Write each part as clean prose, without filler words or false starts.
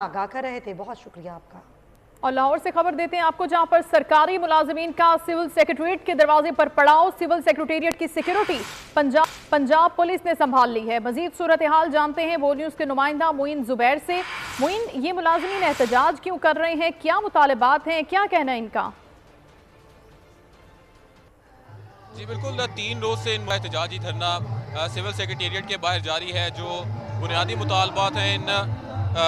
आगाह कर रहे थे। बहुत शुक्रिया आपका। और लाहौर से खबर देते हैं आपको, जहां पर सरकारी मुलाजमीन का सिविल सेक्रेटरीट के दरवाजे पर पड़ाव। सिविल सेक्रेटेरिएट की सिक्योरिटी पंजाब पुलिस ने संभाल ली है। मजीद सूरत हाल जानते हैं वो न्यूज़ के नुमाइंदा मोइन जुबैर से। मोइन, ये मुलाजमीन एहतजाज क्यों कर रहे हैं, क्या मुतालबात हैं, क्या कहना है इनका? जी बिल्कुल, 3 रोज से इनका एहतजाजी धरना सिविल सेक्रेटेरिएट के बाहर जारी है। जो बुनियादी मुतालबात हैं इन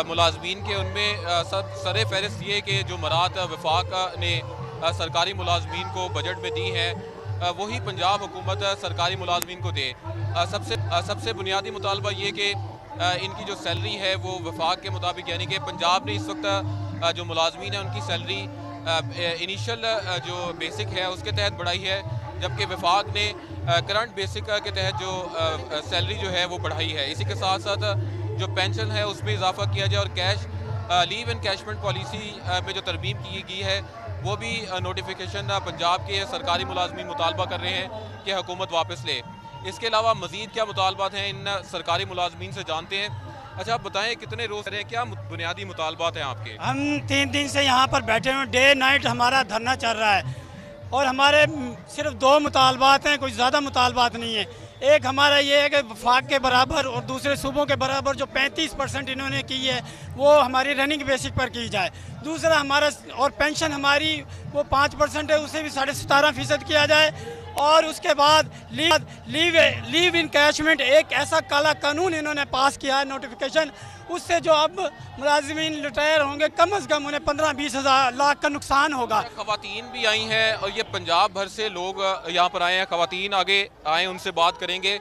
मुलाजमीन के, उनमें सर फहरिस्त ये कि जो मरात वफाक ने सरकारी मुलाजमीन को बजट में दी हैं वही पंजाब हुकूमत सरकारी मुलाजमीन को दे। सबसे बुनियादी मुतालबा ये कि इनकी जो सैलरी है वो वफाक के मुताबिक, यानी कि पंजाब ने इस वक्त जो मुलाजमीन है उनकी सैलरी इनिशियल जो बेसिक है उसके तहत बढ़ाई है, जबकि वफाक ने करंट बेसिक के तहत जो सैलरी जो है वो बढ़ाई है। इसी के साथ साथ जो पेंशन है उसमें इजाफा किया जाए और कैश लीव एंड कैशमेंट पॉलिसी में जो तरमीम की गई है वो भी नोटिफिकेशन पंजाब के सरकारी मुलाजमीन मुतालबा कर रहे हैं कि हुकूमत वापस ले। इसके अलावा मज़ीद क्या मुतालबात हैं इन सरकारी मुलाजमीन से जानते हैं। अच्छा, आप बताएं कितने रोज रहे हैं, क्या बुनियादी मुतालबात हैं आपके? हम 3 दिन से यहाँ पर बैठे हुए, डे नाइट हमारा धरना चल रहा है और हमारे सिर्फ 2 मुतालबात हैं, कोई ज़्यादा मुतालबात नहीं है। एक हमारा ये है कि वफाक के बराबर और दूसरे सूबों के बराबर जो 35% इन्होंने की है वो हमारी रनिंग बेसिक पर की जाए। दूसरा हमारा और पेंशन हमारी वो 5% है, उसे भी 17.5% किया जाए। और उसके बाद लीव इन कैशमेंट, एक ऐसा काला कानून इन्होंने पास किया है नोटिफिकेशन, उससे जो अब मुलाजिमीन रिटायर होंगे कम अज़ कम उन्हें 15-20 हज़ार लाख का नुकसान होगा। खवातीन भी आई हैं और ये पंजाब भर से लोग यहाँ पर आए हैं। खवातीन आगे आए, उनसे बात करेंगे।